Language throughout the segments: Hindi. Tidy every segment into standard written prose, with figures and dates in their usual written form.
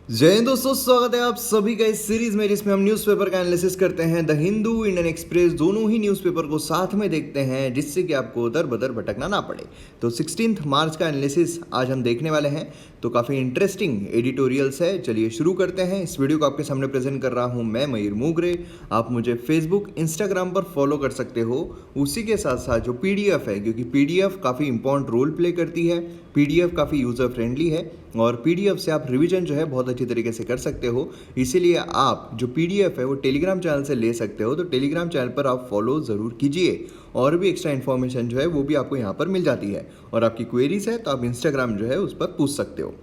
जय हिंद दोस्तों, स्वागत है आप सभी का इस सीरीज में जिसमें हम न्यूज़पेपर का एनालिसिस करते हैं। द हिंदू, इंडियन एक्सप्रेस दोनों ही न्यूज़पेपर को साथ में देखते हैं जिससे कि आपको उधर बदर भटकना ना पड़े। तो 16 मार्च का एनालिसिस आज हम देखने वाले हैं। तो काफ़ी इंटरेस्टिंग एडिटोरियल्स है। चलिए शुरू करते हैं। इस वीडियो को आपके सामने प्रेजेंट कर रहा हूँ मैं मयूर मोगरे। आप मुझे फेसबुक, इंस्टाग्राम पर फॉलो कर सकते हो। उसी के साथ साथ जो PDF है, क्योंकि PDF काफ़ी इंपॉर्टेंट रोल प्ले करती है, PDF काफ़ी यूज़र फ्रेंडली है और PDF से आप रिवीजन जो है बहुत अच्छी तरीके से कर सकते हो। इसीलिए आप जो PDF है वो टेलीग्राम चैनल से ले सकते हो। तो टेलीग्राम चैनल पर आप फॉलो ज़रूर कीजिए और भी एक्स्ट्रा इन्फॉर्मेशन जो है वो भी आपको यहाँ पर मिल जाती है। और आपकी क्वेरीज है तो आप इंस्टाग्राम जो है उस पर पूछ सकते हो।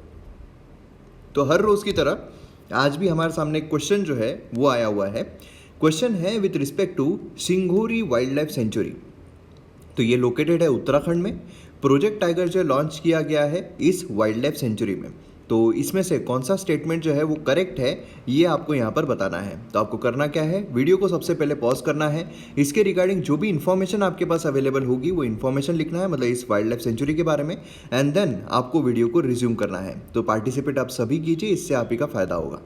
तो हर रोज़ की तरह आज भी हमारे सामने एक क्वेश्चन जो है वो आया हुआ है। क्वेश्चन है with respect to Singhori wildlife sanctuary. तो ये लोकेटेड है उत्तराखंड में। प्रोजेक्ट टाइगर जो लॉन्च किया गया है इस वाइल्ड लाइफ सेंचुरी में। तो इसमें से कौन सा स्टेटमेंट जो है वो करेक्ट है ये आपको यहाँ पर बताना है। तो आपको करना क्या है, वीडियो को सबसे पहले पॉज करना है। इसके रिगार्डिंग जो भी इन्फॉर्मेशन आपके पास अवेलेबल होगी वो इन्फॉर्मेशन लिखना है, मतलब इस वाइल्ड लाइफ सेंचुरी के बारे में, एंड देन आपको वीडियो को रिज्यूम करना है। तो पार्टिसिपेट आप सभी कीजिए, इससे आप ही का फायदा होगा।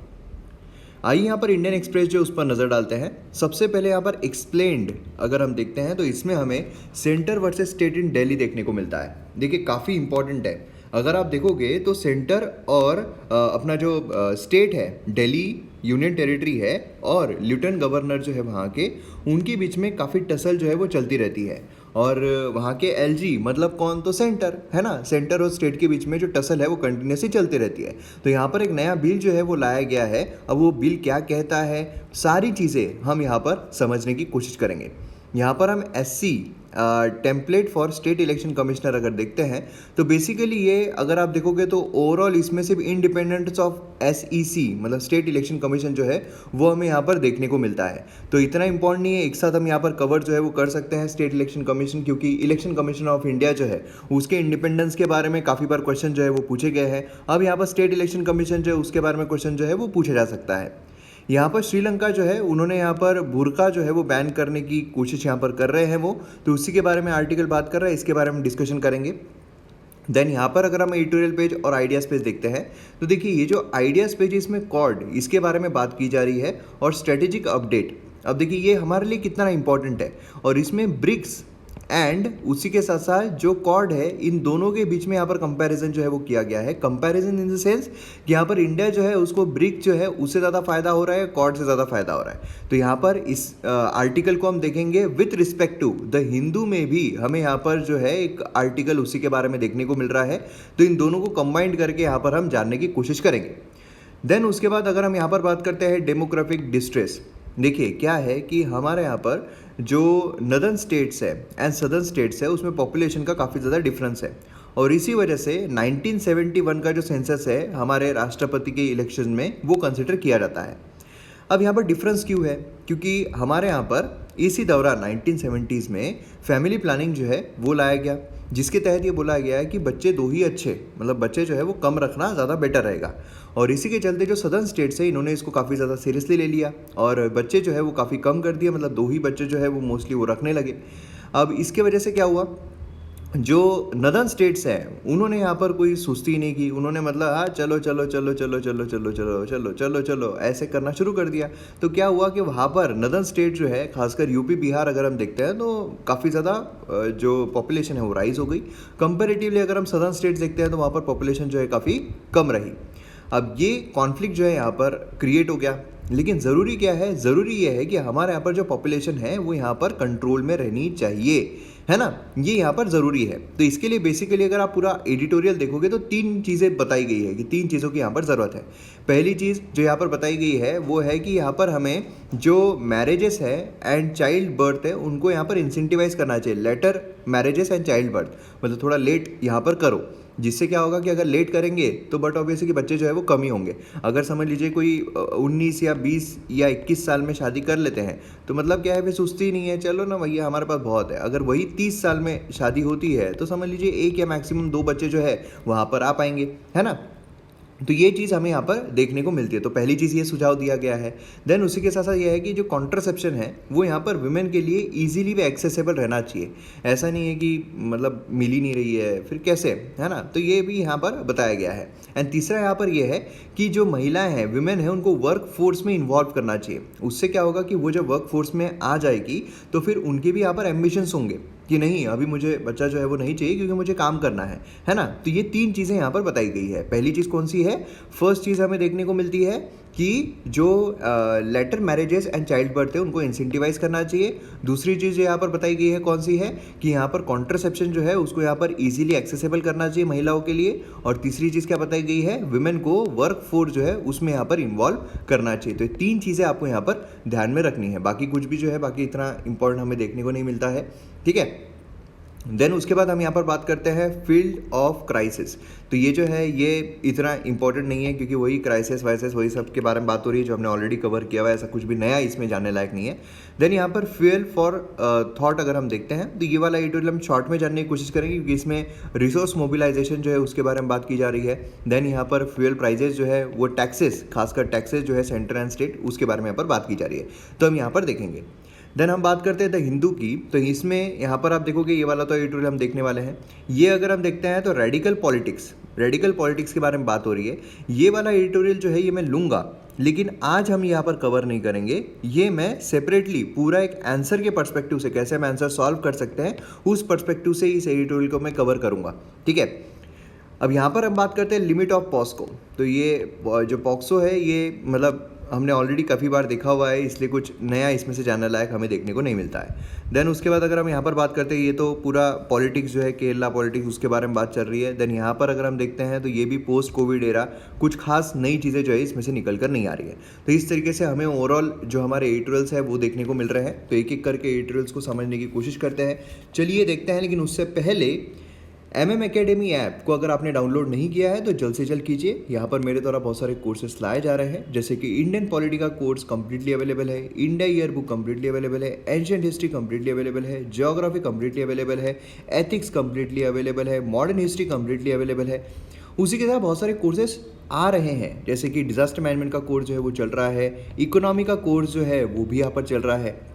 आइए यहाँ पर इंडियन एक्सप्रेस जो उस पर नज़र डालते हैं। सबसे पहले यहाँ पर एक्सप्लेन्ड अगर हम देखते हैं तो इसमें हमें centre versus state in Delhi देखने को मिलता है। देखिए काफ़ी इंपॉर्टेंट है। अगर आप देखोगे तो सेंटर और अपना जो स्टेट है, दिल्ली यूनियन टेरिटरी है, और लेफ्टिनेंट गवर्नर जो है वहाँ के, उनके बीच में काफ़ी टसल जो है वो चलती रहती है। और वहाँ के LG मतलब कौन, तो सेंटर है ना। सेंटर और स्टेट के बीच में जो टसल है वो कंटिन्यूसली चलती रहती है। तो यहाँ पर एक नया बिल जो है वो लाया गया है। अब वो बिल क्या कहता है, सारी चीज़ें हम यहाँ पर समझने की कोशिश करेंगे। यहाँ पर हम SC template for state election commissioner अगर देखते हैं तो बेसिकली ये अगर आप देखोगे तो ओवरऑल इसमें सिर्फ इंडिपेंडेंस ऑफ SEC मतलब स्टेट इलेक्शन कमीशन जो है वो हमें यहाँ पर देखने को मिलता है। तो इतना इंपॉर्टेंट नहीं है, एक साथ हम यहाँ पर कवर जो है वो कर सकते हैं स्टेट इलेक्शन कमीशन, क्योंकि इलेक्शन कमीशन ऑफ इंडिया जो है उसके इंडिपेंडेंस के बारे में काफ़ी बार क्वेश्चन जो है वो पूछे गए हैं। अब यहाँ पर स्टेट इलेक्शन कमीशन जो है उसके बारे में क्वेश्चन जो है वो पूछा जा सकता है। यहाँ पर श्रीलंका जो है उन्होंने यहाँ पर बुर्का जो है वो बैन करने की कोशिश यहाँ पर कर रहे हैं वो, तो उसी के बारे में आर्टिकल बात कर रहा है, इसके बारे में डिस्कशन करेंगे। देन यहाँ पर अगर हम एडिटोरियल पेज और आइडियाज़ पेज देखते हैं तो देखिए ये जो आइडियाज़ पेज इसमें कॉर्ड इसके बारे में बात की जा रही है और स्ट्रेटेजिक अपडेट। अब देखिए ये हमारे लिए कितना इंपॉर्टेंट है, और इसमें ब्रिक्स एंड उसी के साथ साथ जो कॉर्ड है इन दोनों के बीच में यहाँ पर कंपैरिजन जो है वो किया गया है। कंपैरिजन इन द सेंस कि यहाँ पर इंडिया जो है उसको ब्रिक जो है उससे ज़्यादा फायदा हो रहा है, कॉर्ड से ज़्यादा फायदा हो रहा है। तो यहाँ पर इस आर्टिकल को हम देखेंगे with respect to the Hindu में भी हमें यहाँ पर जो है एक आर्टिकल उसी के बारे में देखने को मिल रहा है। तो इन दोनों को कंबाइंड करके यहाँ पर हम जानने की कोशिश करेंगे। देन उसके बाद अगर हम यहाँ पर बात करते हैं डेमोग्राफिक डिस्ट्रेस, देखिए क्या है कि हमारे यहाँ पर जो नदर्न स्टेट्स है एंड सदर्न स्टेट्स है उसमें पॉपुलेशन का काफ़ी ज़्यादा डिफरेंस है, और इसी वजह से 1971 का जो सेंसस है हमारे राष्ट्रपति के इलेक्शन में वो कंसिडर किया जाता है। अब यहाँ पर डिफरेंस क्यों है, क्योंकि हमारे यहाँ पर इसी दौरान 1970s में फैमिली प्लानिंग जो है वो लाया गया, जिसके तहत ये बोला गया है कि बच्चे दो ही अच्छे, मतलब बच्चे जो है वो कम रखना ज़्यादा बेटर रहेगा। और इसी के चलते जो सदर्न स्टेट्स है इन्होंने इसको काफ़ी ज़्यादा सीरियसली ले लिया और बच्चे जो है वो काफ़ी कम कर दिया, मतलब दो ही बच्चे जो है वो मोस्टली वो रखने लगे। अब इसके वजह से क्या हुआ, जो नदर्न स्टेट्स हैं उन्होंने यहाँ पर कोई सुस्ती नहीं की, उन्होंने मतलब हाँ चलो चलो चलो चलो चलो चलो चलो चलो चलो चलो ऐसे करना शुरू कर दिया। तो क्या हुआ कि वहाँ पर नदर्न स्टेट जो है खासकर यूपी बिहार अगर हम देखते हैं तो काफ़ी ज़्यादा जो पॉपुलेशन है वो राइज हो गई। कंपेरेटिवली अगर हम सदर्न स्टेट्स देखते हैं तो वहाँ पर पॉपुलेशन जो है काफ़ी कम रही। अब ये कॉन्फ्लिक्ट जो है यहाँ पर क्रिएट हो गया, लेकिन ज़रूरी क्या है, ज़रूरी ये है कि हमारे यहाँ पर जो पॉपुलेशन है वो यहाँ पर कंट्रोल में रहनी चाहिए, है ना, ये यहाँ पर ज़रूरी है। तो इसके लिए बेसिकली अगर आप पूरा एडिटोरियल देखोगे तो तीन चीज़ें बताई गई है कि तीन चीज़ों की यहाँ पर ज़रूरत है। पहली चीज़ जो यहाँ पर बताई गई है वो है कि यहाँ पर हमें जो मैरिजेस है एंड चाइल्ड बर्थ है उनको यहाँ पर इंसेंटिवाइज करना चाहिए। Later marriages and child birth मतलब थोड़ा लेट यहाँ पर करो, जिससे क्या होगा कि अगर लेट करेंगे तो बट ऑब्वियसली कि बच्चे जो है वो कम ही होंगे। अगर समझ लीजिए कोई 19 या 20 या 21 साल में शादी कर लेते हैं तो मतलब क्या है, फिर सुस्ती नहीं है, चलो ना भैया हमारे पास बहुत है। अगर वही 30 साल में शादी होती है तो समझ लीजिए एक या मैक्सिमम दो बच्चे जो है वहाँ पर आ पाएंगे, है ना। तो ये चीज़ हमें यहाँ पर देखने को मिलती है। तो पहली चीज़ ये सुझाव दिया गया है। देन उसी के साथ साथ ये है कि जो कॉन्ट्रासेप्शन है वो यहाँ पर वुमेन के लिए इजीली भी एक्सेसिबल रहना चाहिए। ऐसा नहीं है कि मतलब मिल ही नहीं रही है फिर कैसे, है ना। तो ये भी यहाँ पर बताया गया है। एंड तीसरा यहाँ पर ये है कि जो महिलाएं हैं, वुमेन है, उनको वर्क फोर्स में इन्वॉल्व करना चाहिए। उससे क्या होगा कि वो जब वर्क फोर्स में आ जाएगी तो फिर उनके भी यहाँ पर एम्बिशंस होंगे कि नहीं अभी मुझे बच्चा जो है वो नहीं चाहिए क्योंकि मुझे काम करना है ना। तो ये 3 चीज़ें यहाँ पर बताई गई है। पहली चीज़ कौन सी है? फर्स्ट चीज़ हमें देखने को मिलती है कि जो later marriages and child birth है उनको इंसेंटिवाइज करना चाहिए। दूसरी चीज़ यहाँ पर बताई गई है कौन सी है कि यहाँ पर कॉन्ट्रासेप्शन जो है उसको यहाँ पर इजीली एक्सेसिबल करना चाहिए महिलाओं के लिए। और तीसरी चीज़ क्या बताई गई है? वुमेन को वर्क फोर्स जो है उसमें यहाँ पर इन्वॉल्व करना चाहिए। तो ये 3 चीज़ें आपको यहाँ पर ध्यान में रखनी है। बाकी कुछ भी जो है बाकी इतना इंपॉर्टेंट हमें देखने को नहीं मिलता है, ठीक है। देन उसके बाद हम यहाँ पर बात करते हैं फील्ड ऑफ क्राइसिस। तो ये जो है ये इतना इंपॉर्टेंट नहीं है क्योंकि वही क्राइसिस वाइसिस वही सब के बारे में बात हो रही है जो हमने ऑलरेडी कवर किया हुआ है। ऐसा कुछ भी नया इसमें जानने लायक नहीं है। देन यहाँ पर फ्यूल फॉर थॉट अगर हम देखते हैं तो ये वाला एडिटोरियल हम शॉर्ट में जानने की कोशिश करेंगे क्योंकि इसमें रिसोर्स मोबिलाइजेशन जो है उसके बारे में बात की जा रही है। देन यहाँ पर फ्यूल प्राइजेस जो है वो टैक्सेस, खासकर टैक्सेस जो है सेंटर एंड स्टेट, उसके बारे में यहाँ पर बात की जा रही है। तो हम यहाँ पर देखेंगे। देन हम बात करते हैं द हिंदू की। तो इसमें यहाँ पर आप देखोगे ये वाला तो एडिटोरियल हम देखने वाले हैं। ये अगर हम देखते हैं तो रेडिकल पॉलिटिक्स के बारे में बात हो रही है। ये वाला एडिटोरियल जो है ये मैं लूँगा, लेकिन आज हम यहाँ पर कवर नहीं करेंगे। ये मैं सेपरेटली पूरा एक आंसर के पर्सपेक्टिव से, कैसे हम आंसर सॉल्व कर सकते हैं उस पर्सपेक्टिव से इस एडिटोरियल को मैं कवर करूँगा, ठीक है। अब यहाँ पर हम बात करते हैं लिमिट ऑफ पॉक्सो। तो ये जो पॉक्सो है ये मतलब हमने ऑलरेडी काफ़ी बार देखा हुआ है, इसलिए कुछ नया इसमें से जानने लायक हमें देखने को नहीं मिलता है। देन उसके बाद अगर हम यहाँ पर बात करते हैं, ये तो पूरा पॉलिटिक्स जो है केरला पॉलिटिक्स उसके बारे में बात चल रही है। देन यहाँ पर अगर हम देखते हैं तो ये भी पोस्ट कोविड एरा, कुछ खास नई चीज़ें जो है इसमें से निकल कर नहीं आ रही है। तो इस तरीके से हमें ओवरऑल जो हमारे एडिटोरियल्स है वो देखने को मिल रहे हैं। तो एक एक करके एडिटोरियल्स को समझने की कोशिश करते हैं, चलिए देखते हैं। लेकिन उससे पहले MM Academy ऐप को अगर आपने डाउनलोड नहीं किया है तो जल्द से जल्द कीजिए। यहाँ पर मेरे द्वारा बहुत सारे कोर्सेस लाए जा रहे हैं, जैसे कि इंडियन पॉलिटी का कोर्स कम्प्लीटली अवेलेबल है, India year book completely available है, एंशिएंट हिस्ट्री कम्प्लीटली अवेलेबल है, ज्योग्राफी कम्प्लीटली अवेलेबल है, एथिक्स कम्प्लीटली अवेलेबल है, मॉडर्न हिस्ट्री कम्प्लीटली अवेलेबल है। उसी के साथ बहुत सारे कोर्सेस आ रहे हैं, जैसे कि डिजास्टर मैनेजमेंट का कोर्स जो है वो चल रहा है, इकोनॉमी का कोर्स जो है वो भी यहाँ पर चल रहा है,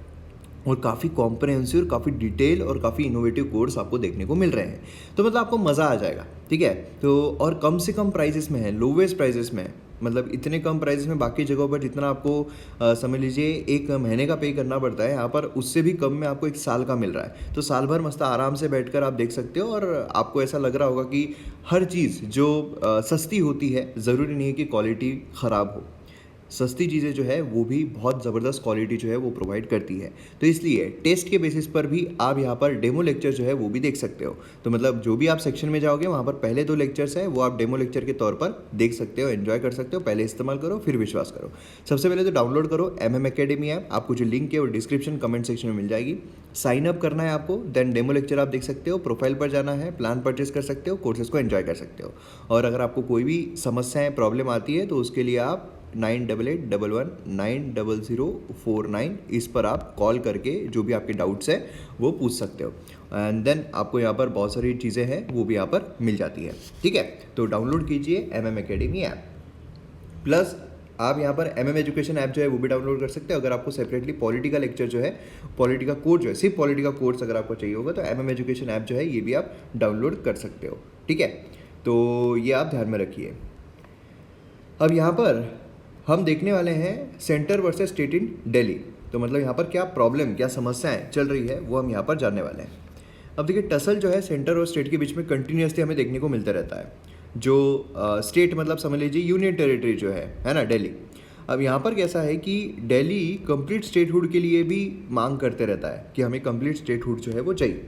और काफ़ी कॉम्प्रहेंसिव और काफ़ी डिटेल और काफ़ी इनोवेटिव कोर्स आपको देखने को मिल रहे हैं। तो मतलब आपको मज़ा आ जाएगा, ठीक है। तो और कम से कम प्राइजेस में है, लोवेस्ट प्राइजेस में है। मतलब इतने कम प्राइजेस में बाकी जगहों पर जितना आपको समझ लीजिए 1 महीने का पे करना पड़ता है, यहाँ पर उससे भी कम में आपको 1 साल का मिल रहा है। तो साल भर मस्त आराम से बैठकर आप देख सकते हो और आपको ऐसा लग रहा होगा कि हर चीज़ जो सस्ती होती है, ज़रूरी नहीं है कि क्वालिटी ख़राब हो। सस्ती चीज़ें जो है वो भी बहुत ज़बरदस्त क्वालिटी जो है वो प्रोवाइड करती है। तो इसलिए टेस्ट के बेसिस पर भी आप यहाँ पर डेमो लेक्चर जो है वो भी देख सकते हो। तो मतलब जो भी आप सेक्शन में जाओगे वहाँ पर पहले 2 लेक्चर्स है वो आप डेमो लेक्चर के तौर पर देख सकते हो, एंजॉय कर सकते हो। पहले इस्तेमाल करो फिर विश्वास करो। सबसे पहले तो डाउनलोड करो MM Academy ऐप। आपको जो लिंक है वो डिस्क्रिप्शन कमेंट सेक्शन में मिल जाएगी। साइन अप करना है आपको, देन डेमो लेक्चर आप देख सकते हो, प्रोफाइल पर जाना है, प्लान परचेस कर सकते हो, कोर्सेज को एंजॉय कर सकते हो। और अगर आपको कोई भी समस्याएँ प्रॉब्लम आती है तो उसके लिए आप 9881190049 इस पर आप कॉल करके जो भी आपके डाउट्स है वो पूछ सकते हो। एंड देन आपको यहाँ पर बहुत सारी चीज़ें हैं वो भी यहाँ पर मिल जाती है, ठीक है। तो डाउनलोड कीजिए MM Academy ऐप। प्लस आप यहाँ पर MM एजुकेशन ऐप जो है वो भी डाउनलोड कर सकते हो। अगर आपको सेपरेटली पॉलिटी का लेक्चर जो है, पॉलिटी का कोर्स जो है, सिर्फ पॉलिटी का कोर्स अगर आपको चाहिए होगा तो MM एजुकेशन ऐप जो है ये भी आप डाउनलोड कर सकते हो, ठीक है। तो ये आप ध्यान में रखिए। अब यहाँ पर हम देखने वाले हैं centre versus state in Delhi. तो मतलब यहाँ पर क्या प्रॉब्लम, क्या समस्याएं चल रही है वो हम यहाँ पर जानने वाले हैं। अब देखिए टसल जो है सेंटर और स्टेट के बीच में कंटिन्यूसली हमें देखने को मिलता रहता है। जो स्टेट मतलब समझ लीजिए यूनियन टेरिटरी जो है ना, दिल्ली। अब यहाँ पर कैसा है कि दिल्ली कंप्लीट स्टेटहुड के लिए भी मांग करते रहता है कि हमें कंप्लीट स्टेटहुड जो है वो चाहिए।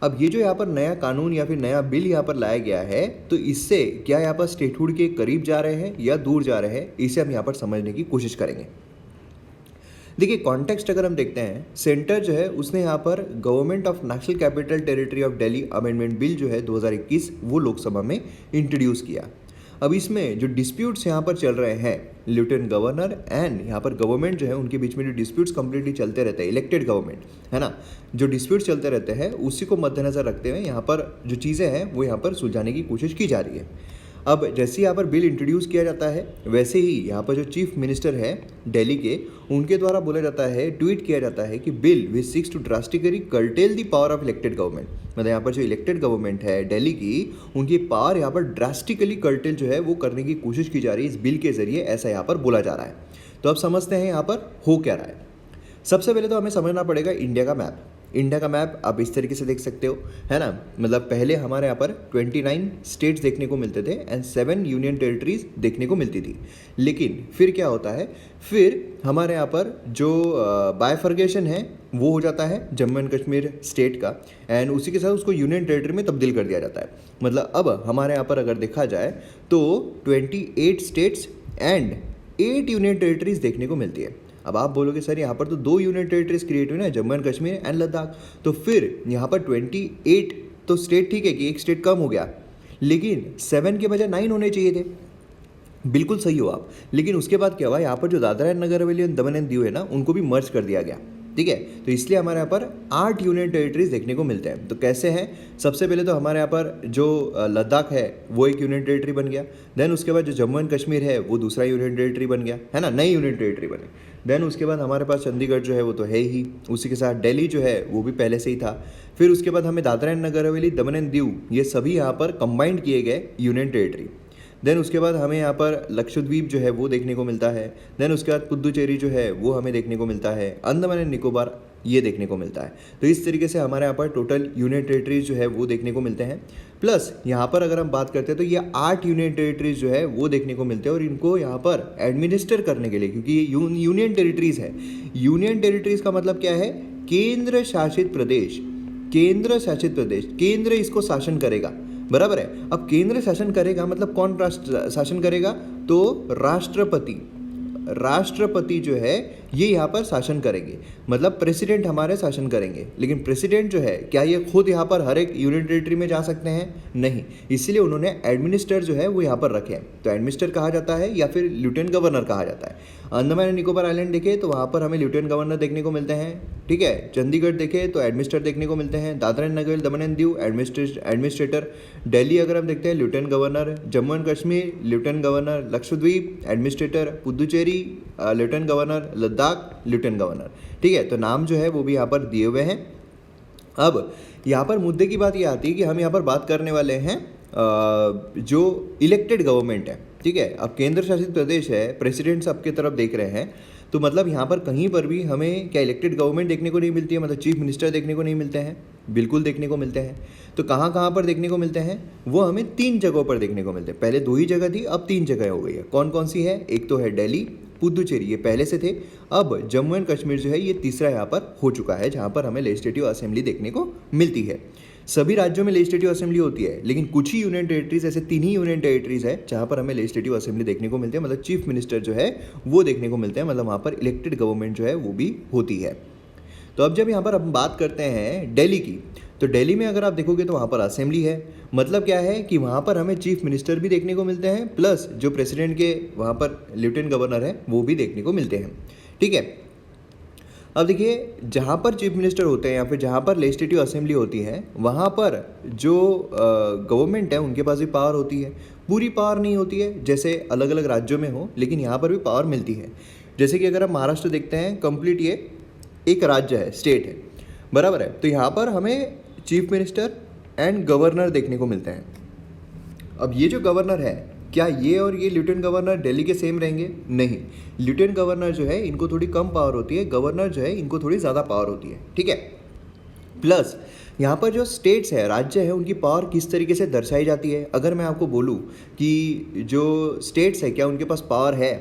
अब ये जो यहाँ पर नया कानून या फिर नया बिल यहाँ पर लाया गया है, तो इससे क्या यहाँ पर स्टेटहुड के करीब जा रहे हैं या दूर जा रहे हैं, इसे हम यहाँ पर समझने की कोशिश करेंगे। देखिए कॉन्टेक्स्ट अगर हम देखते हैं, सेंटर जो है उसने यहाँ पर government of national capital territory of Delhi amendment bill जो है 2021 वो लोकसभा में इंट्रोड्यूस किया। अब इसमें जो डिस्प्यूट्स यहाँ पर चल रहे हैं, लेफ्टिनेंट गवर्नर एंड यहाँ पर गवर्नमेंट जो है उनके बीच में जो डिस्प्यूट्स कंप्लीटली चलते रहते हैं, इलेक्टेड गवर्नमेंट है ना, जो डिस्प्यूट्स चलते रहते हैं उसी को मद्देनजर रखते हुए यहाँ पर जो चीज़ें हैं वो यहाँ पर सुलझाने की कोशिश की जा रही है। अब जैसे यहाँ पर बिल इंट्रोड्यूस किया जाता है वैसे ही यहाँ पर जो चीफ मिनिस्टर है दिल्ली के, उनके द्वारा बोला जाता है, ट्वीट किया जाता है कि bill which seeks to drastically curtail the power of elected government. मतलब यहाँ पर जो इलेक्टेड गवर्नमेंट है दिल्ली की, उनकी पावर यहाँ पर ड्रास्टिकली कर्टेल जो है वो करने की कोशिश की जा रही है इस बिल के जरिए, ऐसा यहाँ पर बोला जा रहा है। तो अब समझते हैं यहाँ पर हो क्या रहा है। सबसे पहले तो हमें समझना पड़ेगा इंडिया का मैप। इंडिया का मैप आप इस तरीके से देख सकते हो, है ना। मतलब पहले हमारे यहाँ पर 29 स्टेट्स देखने को मिलते थे एंड 7 यूनियन टेरिटरीज देखने को मिलती थी। लेकिन फिर क्या होता है, फिर हमारे यहाँ पर जो बायफर्गेशन है वो हो जाता है जम्मू एंड कश्मीर स्टेट का, एंड उसी के साथ उसको यूनियन टेरिटरी में तब्दील कर दिया जाता है। मतलब अब हमारे यहाँ पर अगर देखा जाए तो 28 स्टेट्स एंड 8 यूनियन टेरिटरीज देखने को मिलती है। अब आप बोलोगे सर यहाँ पर तो 2 यूनियन टेरिटरीज क्रिएट हुई ना, जम्मू एंड कश्मीर एंड लद्दाख, तो फिर यहाँ पर 28 तो स्टेट ठीक है कि एक स्टेट कम हो गया, लेकिन 7 के बजाय 9 होने चाहिए थे। बिल्कुल सही हो आप। लेकिन उसके बाद क्या हुआ, यहाँ पर जो दादरा एंड नगर हवेली दमन एंड दीव है ना, उनको भी मर्ज कर दिया गया, ठीक है। तो इसलिए हमारे यहाँ पर 8 यूनियन टेरिटरीज देखने को मिलते हैं। तो कैसे हैं, सबसे पहले तो हमारे यहाँ पर जो लद्दाख है वो एक यूनियन टेरिटरी बन गया। देन उसके बाद जो जम्मू एंड कश्मीर है वो दूसरा यूनियन टेरिटरी बन गया, है ना, नई यूनियन टेरिटरी बने। देन उसके बाद हमारे पास चंडीगढ़ जो है वो तो है ही, उसी के साथ दिल्ली जो है वो भी पहले से ही था। फिर उसके बाद हमें Dadra and Nagar Haveli, Daman and Diu, ये सभी यहाँ पर कंबाइंड किए गए यूनियन टेरिटरी। देन उसके बाद हमें यहाँ पर लक्षद्वीप जो है वो देखने को मिलता है। देन उसके बाद पुदुचेरी जो है वो हमें देखने को मिलता है। अंडमान एंड निकोबार ये देखने को मिलता है। तो इस तरीके से हमारे यहाँ पर टोटल यूनियन टेरिटरीज जो है वो देखने को मिलते हैं। प्लस यहाँ पर अगर हम बात करते हैं तो ये 8 यूनियन टेरिटरीज जो है वो देखने को मिलते हैं, और इनको यहाँ पर एडमिनिस्टर करने के लिए, क्योंकि ये यूनियन टेरिटरीज है। यूनियन टेरिटरीज का मतलब क्या है, केंद्र शासित प्रदेश। केंद्र शासित प्रदेश, केंद्र इसको शासन करेगा, बराबर है। अब केंद्र शासन करेगा मतलब कौन शासन करेगा, तो राष्ट्रपति। राष्ट्रपति जो है ये यहाँ पर शासन करेंगे, मतलब प्रेसिडेंट हमारे शासन करेंगे। लेकिन प्रेसिडेंट जो है क्या ये खुद यहाँ पर हर एक यूनियन टेरिटरी में जा सकते हैं, नहीं। इसलिए उन्होंने एडमिनिस्टर जो है वो यहाँ पर रखे हैं। तो एडमिनिस्टर कहा जाता है या फिर लेफ्टिनेंट गवर्नर कहा जाता है। अंडमान एंड निकोबार आइलैंड देखे तो वहाँ पर हमें लेफ्टिनेंट गवर्नर देखने को मिलते हैं, ठीक है। चंडीगढ़ देखे तो एडमिनिस्टर देखने को मिलते हैं। Dadra and Nagar Haveli, Daman and Diu administrator. Delhi अगर हम देखते हैं lieutenant governor. Jammu and Kashmir lieutenant governor. Lakshadweep administrator. Puducherry lieutenant governor. Ladakh lieutenant governor, ठीक है। तो नाम जो है वो भी यहाँ पर दिए हुए हैं। अब यहाँ पर मुद्दे की बात ये आती है कि हम यहाँ पर बात करने वाले हैं जो इलेक्टेड गवर्नमेंट है, ठीक है। अब केंद्र शासित प्रदेश है, प्रेसिडेंट सबके तरफ देख रहे हैं, तो मतलब यहाँ पर कहीं पर भी हमें क्या इलेक्टेड गवर्नमेंट देखने को नहीं मिलती है, मतलब चीफ मिनिस्टर देखने को नहीं मिलते हैं। बिल्कुल देखने को मिलते हैं। तो कहाँ कहाँ पर देखने को मिलते हैं, वो हमें 3 जगहों पर देखने को मिलते हैं। पहले 2 ही जगह थी, अब 3 जगह हो गई है। कौन कौन सी है, एक तो है दिल्ली, पुदुचेरी ये पहले से थे, अब जम्मू एंड कश्मीर जो है ये तीसरा यहाँ पर हो चुका है, जहाँ पर हमें लेजिस्लेटिव असेंबली देखने को मिलती है। सभी राज्यों में लेजिस्लेटिव असेंबली होती है, लेकिन कुछ ही यूनियन टेरिटरीज, ऐसे 3 ही यूनियन टेरिटरीज है जहाँ पर हमें लेजिस्लेटिव असेंबली देखने को मिलती है, मतलब चीफ मिनिस्टर जो है वो देखने को मिलते हैं, मतलब वहाँ पर इलेक्टेड गवर्नमेंट जो है वो भी होती है। तो अब जब यहाँ पर हम बात करते हैं दिल्ली की, तो दिल्ली में अगर आप देखोगे तो वहाँ पर असेंबली है। मतलब क्या है कि वहाँ पर हमें चीफ मिनिस्टर भी देखने को मिलते हैं, प्लस जो प्रेसिडेंट के वहाँ पर लेफ्टिनेंट गवर्नर है वो भी देखने को मिलते हैं, ठीक है। अब देखिए, जहाँ पर चीफ मिनिस्टर होते हैं या फिर जहाँ पर लेजिस्लेटिव असेंबली होती है, वहाँ पर जो गवर्नमेंट है उनके पास भी पावर होती है। पूरी पावर नहीं होती है जैसे अलग अलग राज्यों में हो, लेकिन यहाँ पर भी पावर मिलती है। जैसे कि अगर आप महाराष्ट्र देखते हैं, कंप्लीट ये एक राज्य है, स्टेट है, बराबर है। तो यहाँ पर हमें चीफ मिनिस्टर एंड गवर्नर देखने को मिलते हैं। अब ये जो गवर्नर है, क्या ये और ये लेफ्टिनेंट गवर्नर दिल्ली के सेम रहेंगे, नहीं। लेफ्टिनेंट गवर्नर जो है इनको थोड़ी कम पावर होती है, गवर्नर जो है इनको थोड़ी ज़्यादा पावर होती है, ठीक है। प्लस यहाँ पर जो स्टेट्स है, राज्य है, उनकी पावर किस तरीके से दर्शाई जाती है। अगर मैं आपको बोलूँ कि जो स्टेट्स है क्या उनके पास पावर है,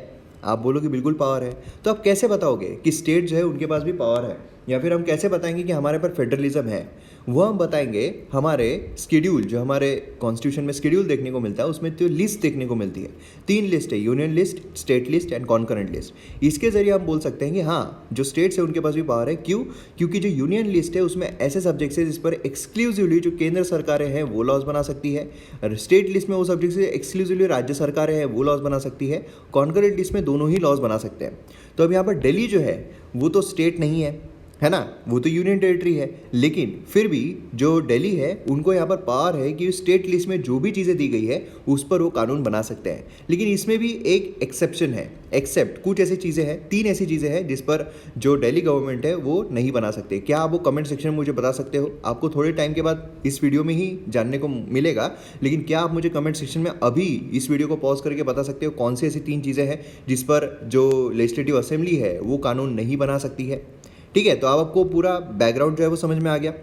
आप बोलोगे बिल्कुल पावर है, तो आप कैसे बताओगे कि स्टेट जो है उनके पास भी पावर है, या फिर हम कैसे बताएंगे कि हमारे पर फेडरलिज्म है। वो हम बताएंगे हमारे शेड्यूल, जो हमारे कॉन्स्टिट्यूशन में शेड्यूल देखने को मिलता है, उसमें तो लिस्ट देखने को मिलती है। 3 लिस्ट है, union list, state list and concurrent list. इसके जरिए हम बोल सकते हैं कि हाँ, जो स्टेट्स है उनके पास भी पावर है। क्यों? क्योंकि जो यूनियन लिस्ट है उसमें ऐसे सब्जेक्ट्स है जिस पर एक्सक्लूसिवली जो केंद्र सरकारें हैं वो लॉज बना सकती है, और स्टेट लिस्ट में वो सब्जेक्ट्स एक्सक्लूसिवली राज्य सरकारें हैं वो लॉज बना सकती है, कॉन्करेंट लिस्ट में दोनों ही लॉज बना सकते हैं। तो अब यहाँ पर दिल्ली जो है वो तो स्टेट नहीं है, है ना, वो तो यूनियन टेरिटरी है। लेकिन फिर भी जो दिल्ली है उनको यहाँ पर पावर है कि स्टेट लिस्ट में जो भी चीज़ें दी गई है उस पर वो कानून बना सकते हैं। लेकिन इसमें भी एक एक्सेप्शन है, एक्सेप्ट कुछ ऐसी चीज़ें हैं, 3 ऐसी चीज़ें हैं जिस पर जो दिल्ली गवर्नमेंट है वो नहीं बना सकते। क्या आप वो कमेंट सेक्शन में मुझे बता सकते हो? आपको थोड़े टाइम के बाद इस वीडियो में ही जानने को मिलेगा, लेकिन क्या आप मुझे कमेंट सेक्शन में अभी इस वीडियो को पॉज करके बता सकते हो कौन सी ऐसी 3 चीज़ें हैं जिस पर जो लेजिस्लेटिव असेंबली है वो कानून नहीं बना सकती है? ठीक है, तो अब आपको पूरा बैकग्राउंड जो है वो समझ में आ गया।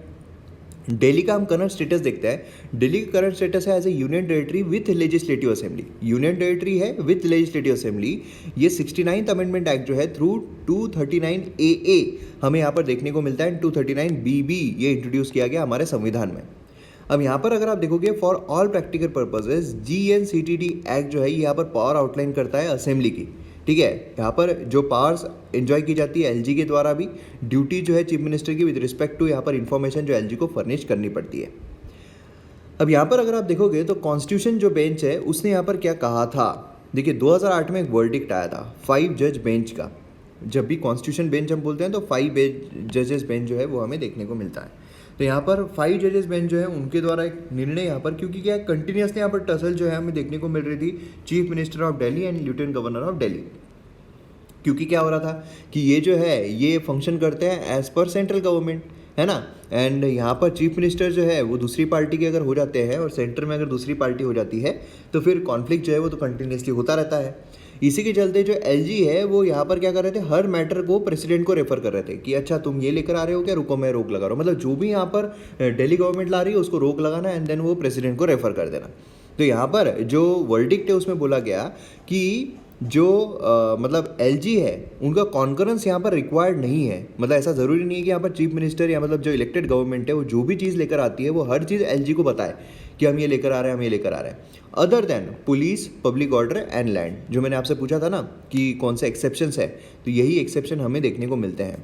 दिल्ली का हम करंट स्टेटस देखते हैं। दिल्ली का करंट स्टेटस है as a union territory with legislative assembly. Union territory है विथ लेजिस्लेटिव असेंबली। ये 69th अमेंडमेंट एक्ट जो है थ्रू 239 AA हमें यहाँ पर देखने को मिलता है। 239 BB ये इंट्रोड्यूस किया गया हमारे संविधान में। अब यहाँ पर अगर आप देखोगे for all practical purposes GNCTD act जो है ये यहाँ पर पावर आउटलाइन करता है असेंबली की। ठीक है, यहाँ पर जो पावर्स एंजॉय की जाती है LG के द्वारा भी, ड्यूटी जो है चीफ मिनिस्टर की विद रिस्पेक्ट टू यहाँ पर इंफॉर्मेशन जो LG को फर्निश करनी पड़ती है। अब यहाँ पर अगर आप देखोगे तो कॉन्स्टिट्यूशन जो बेंच है उसने यहाँ पर क्या कहा था। देखिए 2008 में एक वर्डिक्ट आया था 5 जज बेंच का। जब भी कॉन्स्टिट्यूशन बेंच हम बोलते हैं तो 5 जजेस बेंच जो है वो हमें देखने को मिलता है। तो यहाँ पर 5 जजेस बेंच जो है उनके द्वारा एक निर्णय यहाँ पर, क्योंकि क्या कंटिन्यूसली यहाँ पर टसल जो है हमें देखने को मिल रही थी chief minister of Delhi and lieutenant governor of Delhi. क्योंकि क्या हो रहा था कि ये जो है ये फंक्शन करते हैं एज पर सेंट्रल गवर्नमेंट, है ना। एंड यहाँ पर चीफ मिनिस्टर जो है वो दूसरी पार्टी के अगर हो जाते हैं और सेंटर में अगर दूसरी पार्टी हो जाती है तो फिर कॉन्फ्लिक्ट जो है वो तो कंटिन्यूसली होता रहता है। इसी के चलते जो LG है वो यहाँ पर क्या कर रहे थे, हर मैटर को प्रेसिडेंट को रेफर कर रहे थे कि अच्छा तुम ये लेकर आ रहे हो क्या, रुको मैं रोक लगा रहा हूँ। मतलब जो भी यहाँ पर दिल्ली गवर्नमेंट ला रही है उसको रोक लगाना एंड देन वो प्रेसिडेंट को रेफर कर देना। तो यहाँ पर जो वर्डिक्ट है उसमें बोला गया कि जो मतलब LG है उनका कॉन्करेंस यहाँ पर रिक्वायर्ड नहीं है। मतलब ऐसा ज़रूरी नहीं है कि यहाँ पर चीफ मिनिस्टर या मतलब जो इलेक्टेड गवर्नमेंट है वो जो भी चीज़ लेकर आती है वो हर चीज़ LG को बताए कि हम ये लेकर आ रहे हैं, हम ये लेकर आ रहे हैं। Other than police, public order and land, जो मैंने आपसे पूछा था ना कि कौन से एक्सेप्शंस है, तो यही एक्सेप्शन हमें देखने को मिलते हैं।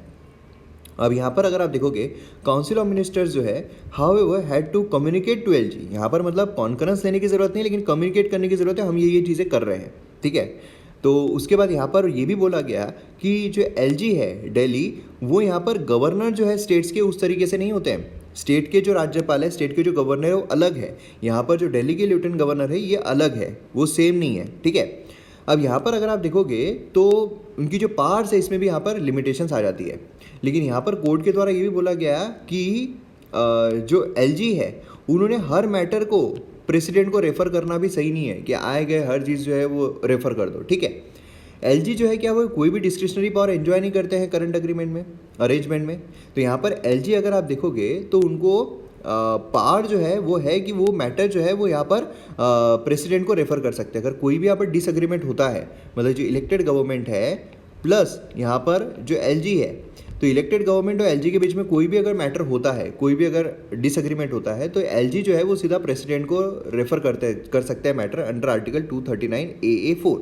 अब यहाँ पर अगर आप देखोगे काउंसिल ऑफ मिनिस्टर्स जो है however had to communicate to LG। यहाँ पर मतलब कॉन्फ्रेंस लेने की ज़रूरत नहीं, लेकिन कम्युनिकेट करने की ज़रूरत है, हम ये चीज़ें कर रहे हैं। ठीक है, तो उसके बाद यहाँ पर ये भी बोला गया कि जो LG है दिल्ली, वो यहाँ पर गवर्नर जो है स्टेट्स के उस तरीके से नहीं होते हैं। स्टेट के जो राज्यपाल है, स्टेट के जो गवर्नर है वो अलग है। यहाँ पर जो दिल्ली के लेफ्टिनेंट गवर्नर है ये अलग है, वो सेम नहीं है। ठीक है, अब यहाँ पर अगर आप देखोगे तो उनकी जो पावर्स है इसमें भी यहाँ पर लिमिटेशंस आ जाती है। लेकिन यहाँ पर कोर्ट के द्वारा ये भी बोला गया कि जो LG है उन्होंने हर मैटर को प्रेसिडेंट को रेफर करना भी सही नहीं है कि आए गए हर चीज़ जो है वो रेफर कर दो। ठीक है, LG जो है क्या वो कोई भी डिस्क्रिशनरी पावर एंजॉय नहीं करते हैं करंट अग्रीमेंट में, अरेंजमेंट में। तो यहाँ पर LG अगर आप देखोगे तो उनको पावर जो है वो है कि वो मैटर जो है वो यहाँ पर प्रेसिडेंट को रेफर कर सकते हैं। अगर कोई भी यहाँ पर डिसएग्रीमेंट होता है, मतलब जो इलेक्टेड गवर्नमेंट है प्लस यहाँ पर जो LG है, तो इलेक्टेड गवर्नमेंट और LG के बीच में कोई भी अगर मैटर होता है, कोई भी अगर डिसएग्रीमेंट होता है, तो LG जो है वो सीधा प्रेसिडेंट को रेफर कर सकते हैं matter under article 239 AA4।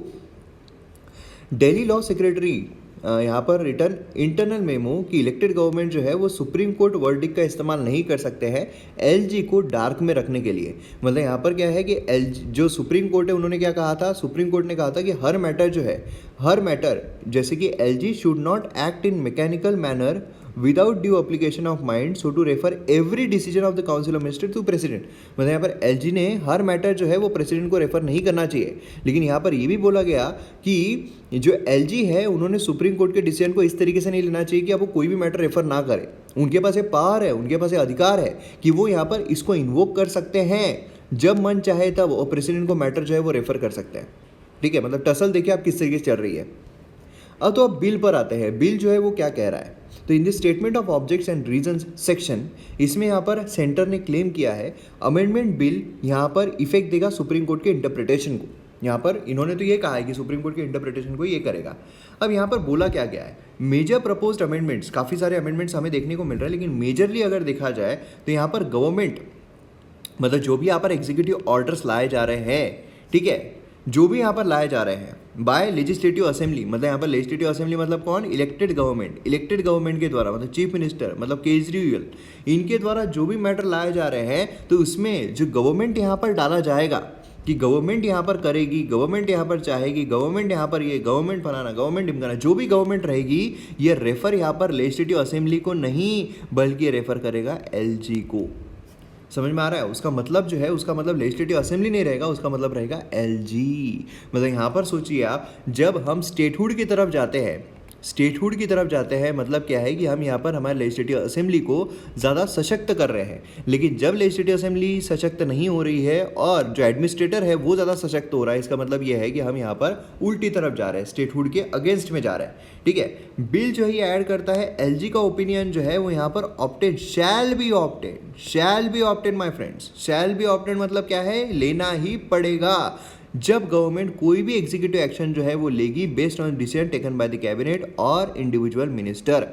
Delhi law secretary यहाँ पर रिटर्न इंटरनल मेमो कि इलेक्टेड गवर्नमेंट जो है वो सुप्रीम कोर्ट वर्डिक्ट का इस्तेमाल नहीं कर सकते हैं LG को डार्क में रखने के लिए। मतलब यहाँ पर क्या है कि LG जो सुप्रीम कोर्ट है उन्होंने क्या कहा था, सुप्रीम कोर्ट ने कहा था कि हर मैटर जो है, हर मैटर जैसे कि LG should not act in mechanical manner without due application of mind so to refer every decision of the council of minister to president. मतलब यहाँ पर LG ने हर मैटर जो है वो प्रेसिडेंट को रेफर नहीं करना चाहिए। लेकिन यहाँ पर ये भी बोला गया कि जो LG है उन्होंने सुप्रीम कोर्ट के डिसीजन को इस तरीके से नहीं लेना चाहिए कि अब वो कोई भी मैटर रेफर ना करे। उनके पास ये पावर है, उनके पास ये अधिकार है कि वो यहाँ पर इसको इन्वोक कर सकते हैं जब मन चाहे तब, और प्रेसिडेंट को मैटर जो है वो रेफर कर सकते हैं। ठीक है, मतलब टसल देखिए आप किस तरीके से चल रही है। अब तो अब बिल पर आते हैं। बिल जो है वो क्या कह रहा है, तो in the statement of objects and reasons section, इसमें यहाँ पर सेंटर ने क्लेम किया है अमेंडमेंट बिल यहाँ पर इफेक्ट देगा सुप्रीम कोर्ट के इंटरप्रिटेशन को। यहाँ पर इन्होंने तो ये कहा है कि सुप्रीम कोर्ट के इंटरप्रिटेशन को ये करेगा। अब यहाँ पर बोला क्या गया है, मेजर प्रपोज्ड अमेंडमेंट्स, काफ़ी सारे अमेंडमेंट्स हमें देखने को मिल रहे हैं, लेकिन मेजरली अगर देखा जाए तो यहाँ पर गवर्नमेंट मतलब जो भी यहाँ पर एग्जीक्यूटिव ऑर्डर्स लाए जा रहे हैं, ठीक है, जो भी यहाँ पर लाए जा रहे हैं बाय लेजिस्लेटिव असेंबली, मतलब यहाँ पर लेजिस्लेटिव असेंबली मतलब कौन, इलेक्टेड गवर्नमेंट, इलेक्टेड गवर्नमेंट के द्वारा, मतलब चीफ मिनिस्टर मतलब केजरीवाल, इनके द्वारा जो भी मैटर लाए जा रहे हैं, तो उसमें जो गवर्नमेंट यहाँ पर डाला जाएगा कि गवर्नमेंट यहाँ पर करेगी, गवर्नमेंट यहाँ पर चाहेगी, गवर्नमेंट यहाँ पर ये, गवर्नमेंट फलाना, गवर्नमेंट ढिमकाना, जो भी गवर्नमेंट रहेगी ये रेफर यहाँ पर लेजिस्लेटिव असेंबली को नहीं बल्कि ये रेफर करेगा एलजी को। समझ में आ रहा है? उसका मतलब जो है, उसका मतलब लेजिस्लेटिव असेंबली नहीं रहेगा, उसका मतलब रहेगा एलजी। मतलब यहाँ पर सोचिए आप, जब हम स्टेटहुड की तरफ जाते हैं, स्टेटहुड की तरफ जाते हैं मतलब क्या है कि हम यहाँ पर हमारे लेजिस्लेटिव असेंबली को ज़्यादा सशक्त कर रहे हैं। लेकिन जब लेजिस्लेटिव असेंबली सशक्त नहीं हो रही है और जो एडमिनिस्ट्रेटर है वो ज़्यादा सशक्त हो रहा है, इसका मतलब ये है कि हम यहाँ पर उल्टी तरफ जा रहे हैं, स्टेटहुड के अगेंस्ट में जा रहे हैं। ठीक है, बिल जो है ये ऐड करता है एलजी का ओपिनियन जो है वो यहाँ पर opted, shall be opted, shall be opted my friends. Shall be opted मतलब क्या है? लेना ही पड़ेगा। जब गवर्नमेंट कोई भी एग्जीक्यूटिव एक्शन जो है वो लेगी based on decision taken by the cabinet और इंडिविजुअल मिनिस्टर,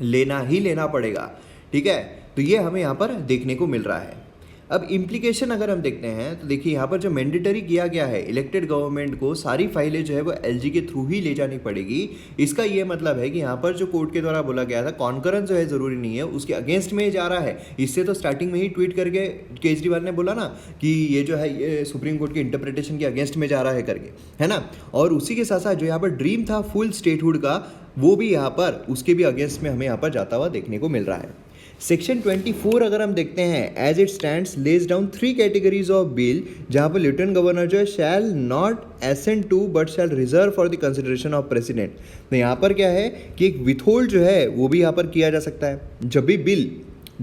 लेना ही लेना पड़ेगा। ठीक है, तो ये हमें यहाँ पर देखने को मिल रहा है। अब इम्प्लीकेशन अगर हम देखते हैं तो देखिए यहाँ पर जो मैंडेटरी किया गया है, इलेक्टेड गवर्नमेंट को सारी फाइलें जो है वो एलजी के थ्रू ही ले जानी पड़ेगी। इसका ये मतलब है कि यहाँ पर जो कोर्ट के द्वारा बोला गया था कॉन्करेंस जो है ज़रूरी नहीं है, उसके अगेंस्ट में जा रहा है। इससे तो स्टार्टिंग में ही ट्वीट करके केजरीवाल ने बोला ना कि ये जो है ये सुप्रीम कोर्ट की इंटरप्रिटेशन के अगेंस्ट में जा रहा है करके, है ना। और उसी के साथ साथ जो यहाँ पर ड्रीम था फुल स्टेटहुड का, वो भी यहाँ पर उसके भी अगेंस्ट में हमें यहाँ पर जाता हुआ देखने को मिल रहा है। सेक्शन 24 अगर हम देखते हैं, as it stands lays down 3 categories of bill, जहाँ पर लेफ्टिनेंट गवर्नर जो है shall not assent to but shall reserve for the consideration of president. तो यहाँ पर क्या है कि एक विथहोल्ड जो है वो भी यहाँ पर किया जा सकता है। जब भी बिल